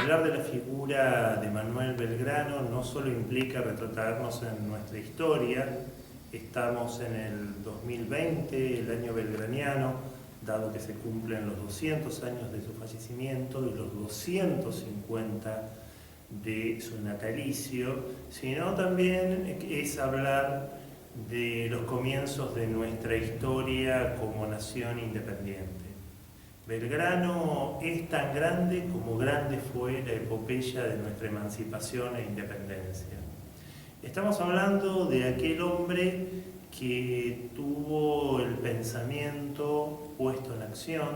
Hablar de la figura de Manuel Belgrano no solo implica retrotraernos en nuestra historia, estamos en el 2020, el año belgraniano, dado que se cumplen los 200 años de su fallecimiento y los 250 de su natalicio, sino también es hablar de los comienzos de nuestra historia como nación independiente. Belgrano es tan grande como grande fue la epopeya de nuestra emancipación e independencia. Estamos hablando de aquel hombre que tuvo el pensamiento puesto en acción,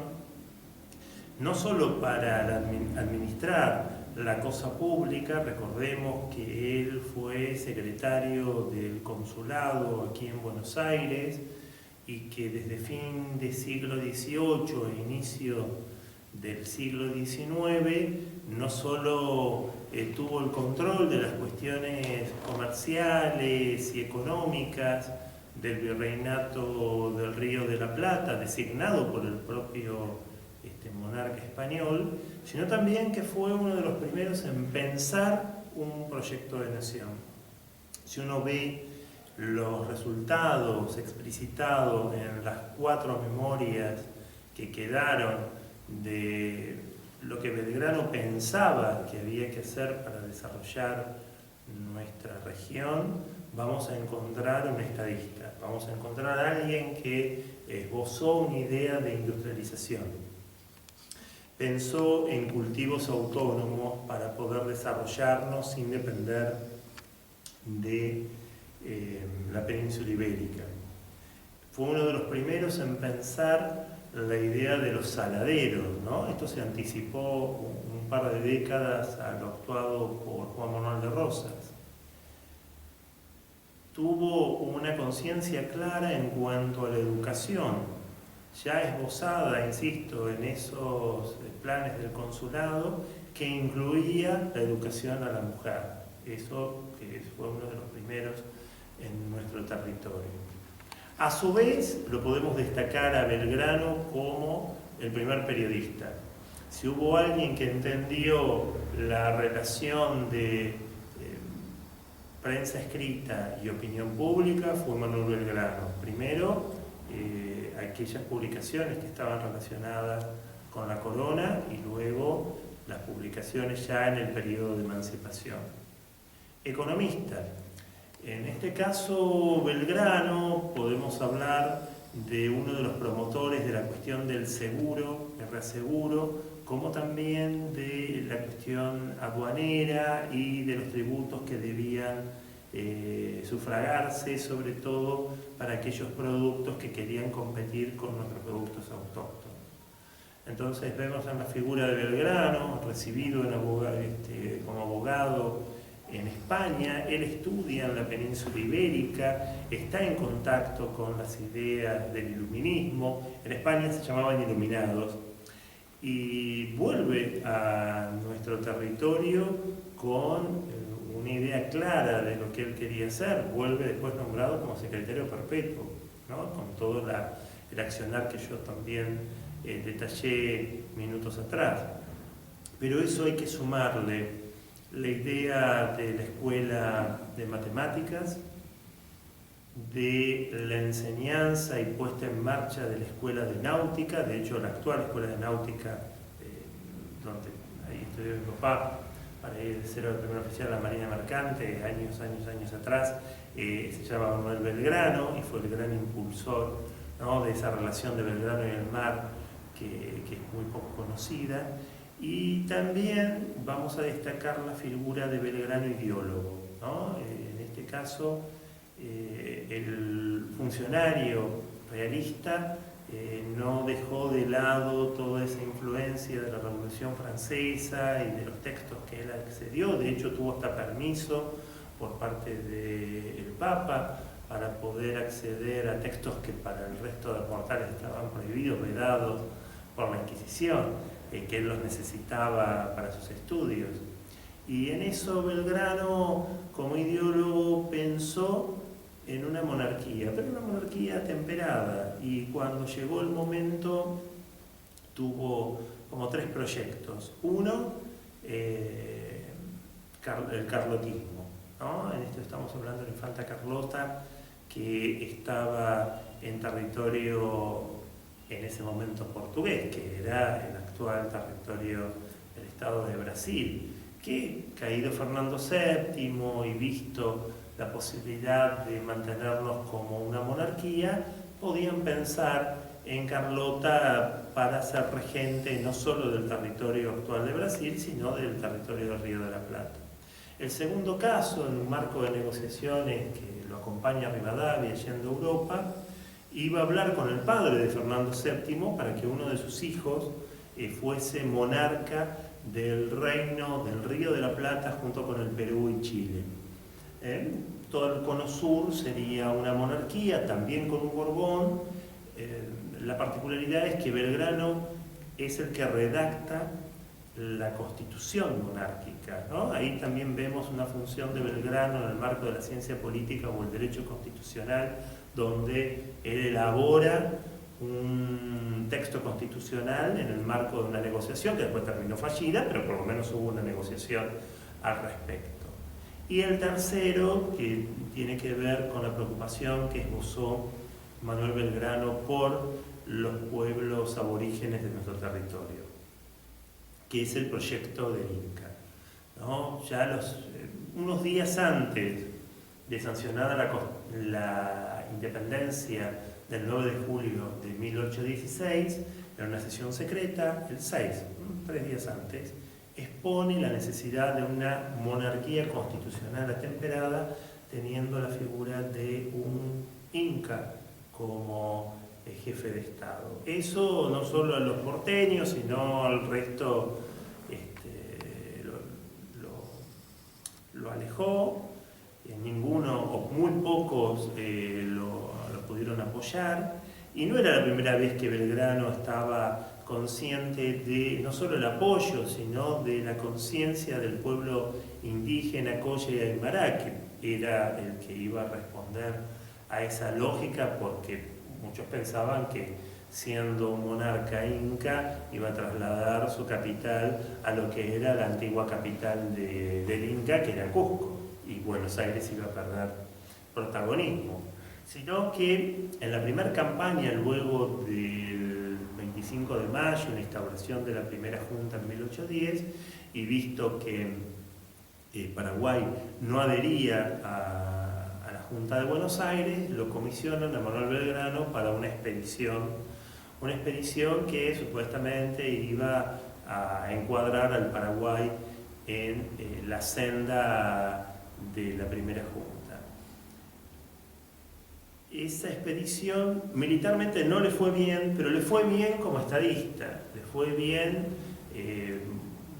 no solo para administrar la cosa pública. Recordemos que él fue secretario del consulado aquí en Buenos Aires y que desde fin del siglo XVIII e inicio del siglo XIX no solo tuvo el control de las cuestiones comerciales y económicas del Virreinato del Río de la Plata, designado por el propio monarca español, sino también que fue uno de los primeros en pensar un proyecto de nación. Si uno ve los resultados explicitados en las 4 memorias que quedaron de lo que Belgrano pensaba que había que hacer para desarrollar nuestra región, vamos a encontrar un estadista, vamos a encontrar a alguien que esbozó una idea de industrialización. Pensó en cultivos autónomos para poder desarrollarnos sin depender de la península ibérica. Fue uno de los primeros en pensar la idea de los saladeros, ¿no? Esto se anticipó un par de décadas a lo actuado por Juan Manuel de Rosas. Tuvo una conciencia clara en cuanto a la educación, ya esbozada, insisto, en esos planes del consulado, que incluía la educación a la mujer. Eso que fue uno de los primeros en nuestro territorio. A su vez, lo podemos destacar a Belgrano como el primer periodista. Si hubo alguien que entendió la relación de prensa escrita y opinión pública, fue Manuel Belgrano. Primero, aquellas publicaciones que estaban relacionadas con la corona y luego las publicaciones ya en el periodo de emancipación. Economista. En este caso, Belgrano, podemos hablar de uno de los promotores de la cuestión del seguro, el reaseguro, como también de la cuestión aduanera y de los tributos que debían sufragarse, sobre todo para aquellos productos que querían competir con nuestros productos autóctonos. Entonces vemos en la figura de Belgrano, recibido como abogado en España. Él estudia en la península ibérica, está en contacto con las ideas del iluminismo. En España se llamaban iluminados, y vuelve a nuestro territorio con una idea clara de lo que él quería hacer. Vuelve después nombrado como secretario perpetuo, ¿no? Con todo el accionar que yo también detallé minutos atrás. Pero eso hay que sumarle la idea de la escuela de matemáticas, de la enseñanza y puesta en marcha de la escuela de náutica. De hecho, la actual escuela de náutica, donde ahí estudió mi papá para ir de cero de primer oficial a la Marina Mercante, años atrás, se llama Manuel Belgrano y fue el gran impulsor, ¿no?, de esa relación de Belgrano y el mar, que es muy poco conocida. Y también vamos a destacar la figura de Belgrano ideólogo, ¿no? En este caso, el funcionario realista no dejó de lado toda esa influencia de la Revolución Francesa y de los textos que él accedió. De hecho, tuvo hasta permiso por parte del Papa para poder acceder a textos que para el resto de los mortales estaban prohibidos, vedados por la Inquisición, que él los necesitaba para sus estudios. Y en eso Belgrano, como ideólogo, pensó en una monarquía, pero una monarquía temperada, y cuando llegó el momento tuvo como 3 proyectos. Uno, el carlotismo, ¿no? En esto estamos hablando de la infanta Carlota, que estaba en territorio en ese momento portugués, que era el actual territorio del Estado de Brasil, que caído Fernando VII y visto la posibilidad de mantenernos como una monarquía, podían pensar en Carlota para ser regente no solo del territorio actual de Brasil, sino del territorio del Río de la Plata. El segundo caso, en un marco de negociaciones que lo acompaña a Rivadavia yendo a Europa, iba a hablar con el padre de Fernando VII para que uno de sus hijos fuese monarca del reino del Río de la Plata junto con el Perú y Chile. Todo el cono sur sería una monarquía, también con un Borbón. La particularidad es que Belgrano es el que redacta la constitución monárquica, ¿no? Ahí también vemos una función de Belgrano en el marco de la ciencia política o el derecho constitucional, donde él elabora un texto constitucional en el marco de una negociación que después terminó fallida, pero por lo menos hubo una negociación al respecto. Y el tercero, que tiene que ver con la preocupación que esbozó Manuel Belgrano por los pueblos aborígenes de nuestro territorio, que es el proyecto del Inca, ¿no? Ya unos días antes de sancionada la independencia del 9 de julio de 1816, en una sesión secreta, el 6, 3 días antes, expone la necesidad de una monarquía constitucional atemperada, teniendo la figura de un Inca como jefe de Estado. Eso no solo a los porteños, sino al resto lo alejó. Ninguno o muy pocos lo pudieron apoyar, y no era la primera vez que Belgrano estaba consciente de no solo el apoyo, sino de la conciencia del pueblo indígena Colla y Aymara, que era el que iba a responder a esa lógica, porque muchos pensaban que siendo un monarca inca iba a trasladar su capital a lo que era la antigua capital del Inca, que era Cusco, y Buenos Aires iba a perder protagonismo. Sino que en la primera campaña, luego del 25 de mayo, la instauración de la primera junta en 1810, y visto que Paraguay no adhería a la Junta de Buenos Aires, lo comisionan a Manuel Belgrano para una expedición que supuestamente iba a encuadrar al Paraguay en la senda de la primera junta. Esa expedición militarmente no le fue bien, pero le fue bien como estadista, le fue bien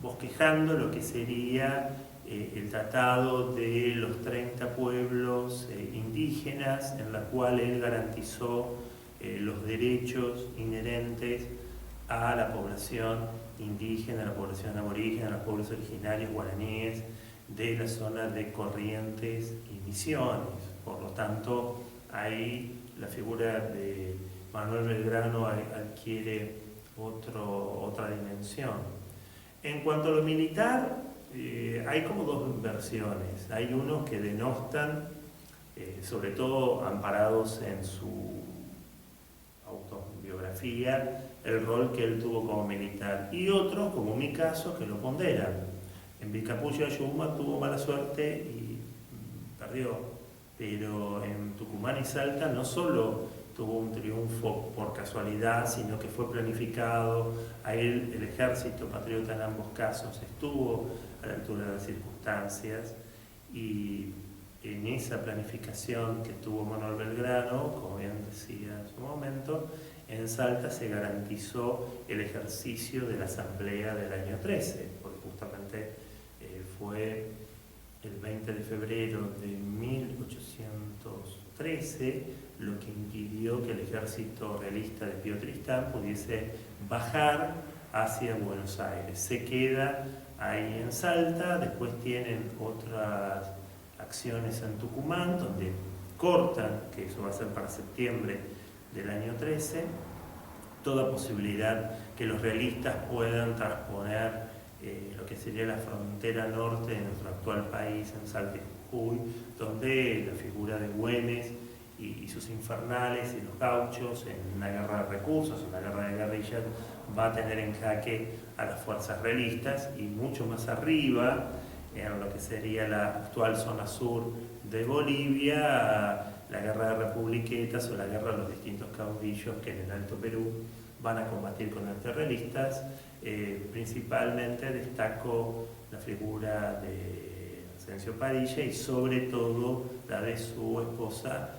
bosquejando lo que sería el tratado de los 30 pueblos indígenas, en la cual él garantizó los derechos inherentes a la población indígena, a la población aborigen, a los pueblos originarios guaraníes de la zona de Corrientes y Misiones. Por lo tanto, ahí la figura de Manuel Belgrano adquiere otra dimensión. En cuanto a lo militar, hay como dos versiones. Hay unos que denostan, sobre todo amparados en su autobiografía, el rol que él tuvo como militar, y otros, como mi caso, que lo ponderan. En Vilcapugio de Yuma tuvo mala suerte y perdió. Pero en Tucumán y Salta no solo tuvo un triunfo por casualidad, sino que fue planificado. A él, el ejército patriota en ambos casos estuvo a la altura de las circunstancias, y en esa planificación que tuvo Manuel Belgrano, como bien decía en su momento, en Salta se garantizó el ejercicio de la asamblea del año 13, porque justamente fue el 20 de febrero de 1813 lo que impidió que el ejército realista de Pío Tristán pudiese bajar hacia Buenos Aires. Se queda ahí en Salta, después tienen otras acciones en Tucumán, donde cortan, que eso va a ser para septiembre del año 13, toda posibilidad que los realistas puedan transponer lo que sería la frontera norte de nuestro actual país, en Salta y Jujuy, donde la figura de Güemes y sus infernales y los gauchos en una guerra de recursos, una guerra de guerrillas, va a tener en jaque a las fuerzas realistas, y mucho más arriba, en lo que sería la actual zona sur de Bolivia, la guerra de republiquetas o la guerra de los distintos caudillos que en el Alto Perú van a combatir con los realistas. Principalmente destaco la figura de Asensio Padilla y sobre todo la de su esposa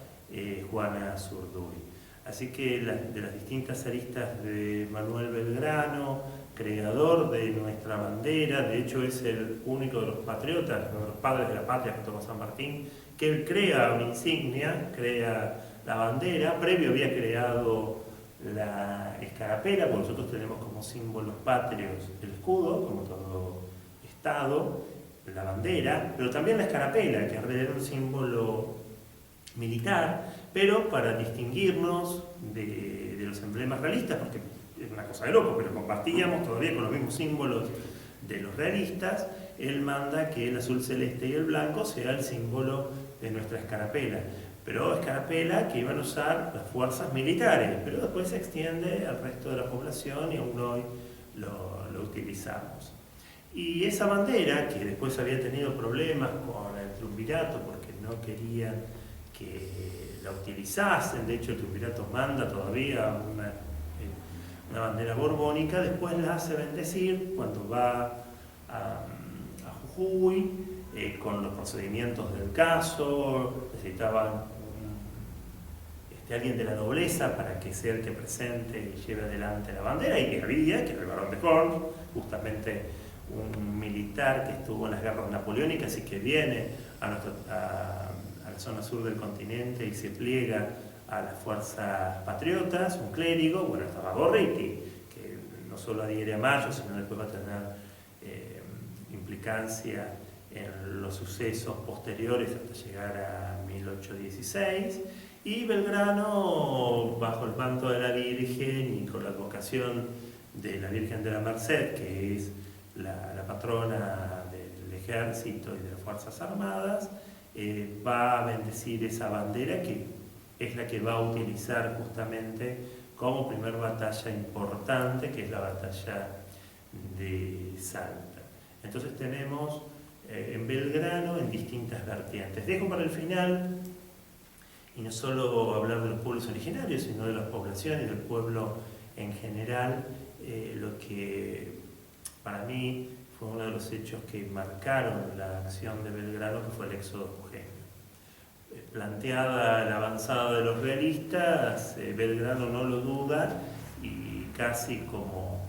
Juana Zurduy. Así que de las distintas aristas de Manuel Belgrano, creador de nuestra bandera, de hecho es el único de los patriotas, uno de los padres de la patria junto con San Martín, que él crea una insignia, crea la bandera. Previo había creado la escarapela, porque nosotros tenemos como símbolos patrios el escudo, como todo Estado, la bandera, pero también la escarapela, que era un símbolo militar, pero para distinguirnos de los emblemas realistas, porque es una cosa de loco, pero compartíamos todavía con los mismos símbolos de los realistas. Él manda que el azul celeste y el blanco sea el símbolo de nuestra escarapela, pero escarapela que iban a usar las fuerzas militares, pero después se extiende al resto de la población y aún hoy lo utilizamos. Y esa bandera, que después había tenido problemas con el triunvirato porque no querían que la utilizasen, de hecho el triunvirato manda todavía una bandera borbónica, después la hace bendecir cuando va a Jujuy, con los procedimientos del caso. Necesitaban alguien de la nobleza para que sea el que presente y lleve adelante la bandera, y que había, que era el barón de Horn, justamente un militar que estuvo en las guerras napoleónicas y que viene a la zona sur del continente y se pliega a las fuerzas patriotas, un clérigo. Bueno, estaba Gorriti, que no solo adhiere a Mayo, sino después va a tener implicancia en los sucesos posteriores hasta llegar a 1816, y Belgrano, bajo el manto de la Virgen y con la advocación de la Virgen de la Merced, que es la patrona del ejército y de las Fuerzas Armadas, va a bendecir esa bandera, que es la que va a utilizar justamente como primer batalla importante, que es la batalla de Salta. Entonces tenemos en Belgrano en distintas vertientes. Dejo para el final, y no solo hablar de los pueblos originarios, sino de las poblaciones y del pueblo en general, lo que para mí fue uno de los hechos que marcaron la acción de Belgrano, que fue el éxodo jujeño. Planteada la avanzada de los realistas, Belgrano no lo duda, y casi como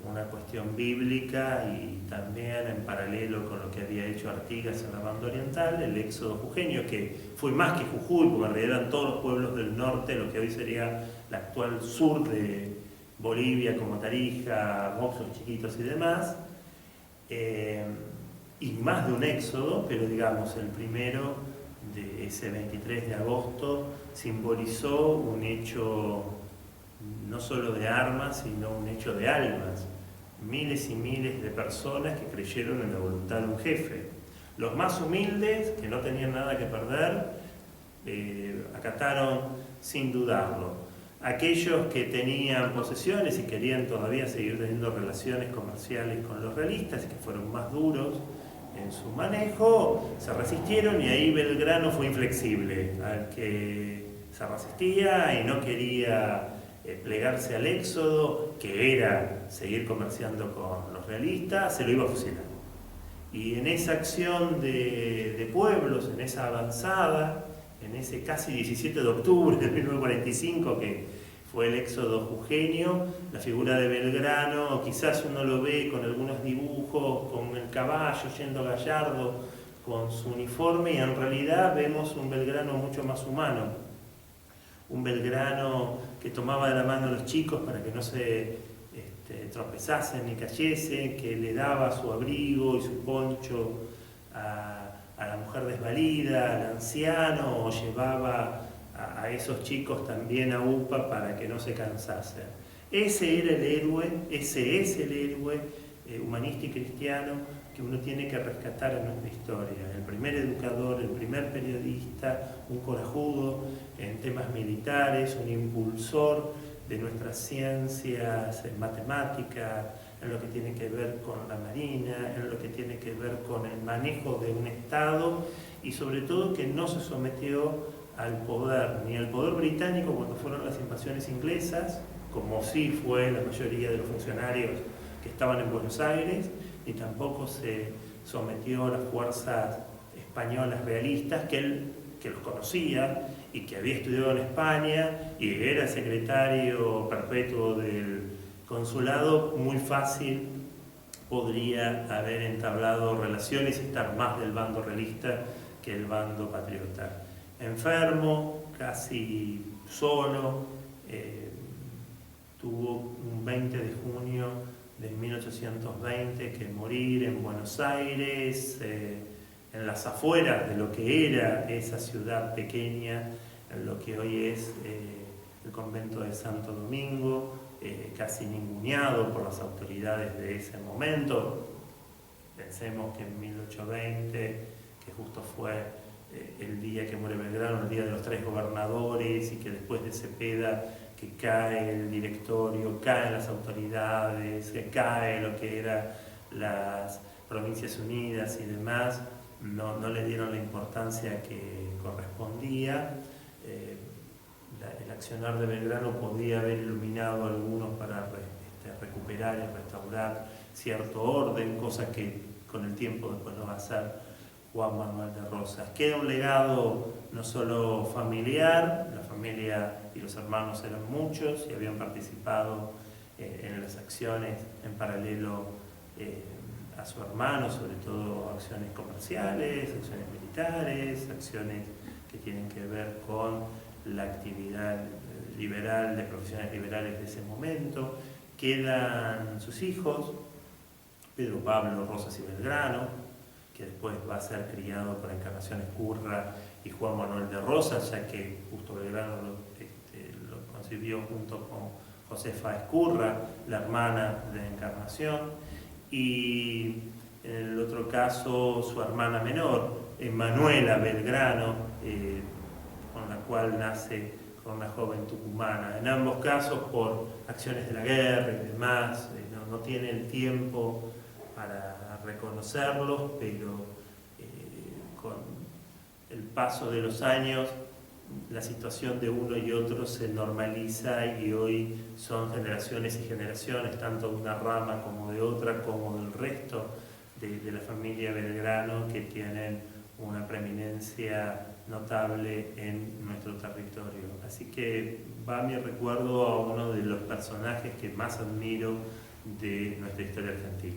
una cuestión bíblica y también en paralelo con lo que había hecho Artigas en la banda oriental, el éxodo jujeño, que fue más que Jujuy, porque en realidad eran todos los pueblos del norte, lo que hoy sería la actual sur de Bolivia, como Tarija, Moxos chiquitos y demás, y más de un éxodo, pero digamos el primero de ese 23 de agosto simbolizó un hecho no solo de armas, sino un hecho de almas. Miles y miles de personas que creyeron en la voluntad de un jefe. Los más humildes, que no tenían nada que perder, acataron sin dudarlo. Aquellos que tenían posesiones y querían todavía seguir teniendo relaciones comerciales con los realistas, y que fueron más duros en su manejo, se resistieron, y ahí Belgrano fue inflexible. Al que se resistía y no quería plegarse al éxodo, que era seguir comerciando con los realistas, se lo iba a fusilar. Y en esa acción de pueblos, en esa avanzada, en ese casi 17 de octubre de 1945, que fue el éxodo jujeño, la figura de Belgrano, quizás uno lo ve con algunos dibujos, con el caballo yendo gallardo, con su uniforme, y en realidad vemos un Belgrano mucho más humano. Un Belgrano que tomaba de la mano a los chicos para que no se tropezasen ni cayesen, que le daba su abrigo y su poncho a la mujer desvalida, al anciano, o llevaba a esos chicos también a UPA para que no se cansasen. Ese era el héroe, ese es el héroe humanista y cristiano que uno tiene que rescatar en nuestra historia. El primer educador, el primer periodista, un corajudo en temas militares, un impulsor de nuestras ciencias en matemática, en lo que tiene que ver con la marina, en lo que tiene que ver con el manejo de un Estado y sobre todo que no se sometió al poder, ni al poder británico cuando fueron las invasiones inglesas, como sí fue la mayoría de los funcionarios que estaban en Buenos Aires, ni tampoco se sometió a las fuerzas españolas realistas que él los conocía y que había estudiado en España y era secretario perpetuo del consulado. Muy fácil podría haber entablado relaciones y estar más del bando realista que el bando patriota. Enfermo, casi solo, tuvo un 20 de junio de 1820 que morir en Buenos Aires, en las afueras de lo que era esa ciudad pequeña, en lo que hoy es el convento de Santo Domingo, casi ninguneado por las autoridades de ese momento. Pensemos que en 1820, que justo fue el día que muere Belgrano, el día de los 3 gobernadores, y que después de Cepeda, que cae el directorio, caen las autoridades, que cae lo que eran las Provincias Unidas y demás, no le dieron la importancia que correspondía. El accionar de Belgrano podía haber iluminado a algunos para recuperar y restaurar cierto orden, cosa que con el tiempo después lo va a hacer Juan Manuel de Rosas. Queda un legado no solo familiar, la familia y los hermanos eran muchos y habían participado en las acciones en paralelo a su hermano, sobre todo acciones comerciales, acciones militares, acciones que tienen que ver con la actividad liberal de profesiones liberales de ese momento. Quedan sus hijos, Pedro Pablo Rosas y Belgrano, que después va a ser criado por Encarnación Ezcurra y Juan Manuel de Rosas, ya que justo Belgrano lo concibió junto con Josefa Ezcurra, la hermana de Encarnación, y en el otro caso su hermana menor, Manuela Belgrano, con la cual nace con una joven tucumana. En ambos casos por acciones de la guerra y demás, no tiene el tiempo para reconocerlos, pero con el paso de los años la situación de uno y otro se normaliza y hoy son generaciones y generaciones, tanto de una rama como de otra, como del resto de la familia Belgrano, que tienen una preeminencia notable en nuestro territorio. Así que va mi recuerdo a uno de los personajes que más admiro de nuestra historia argentina.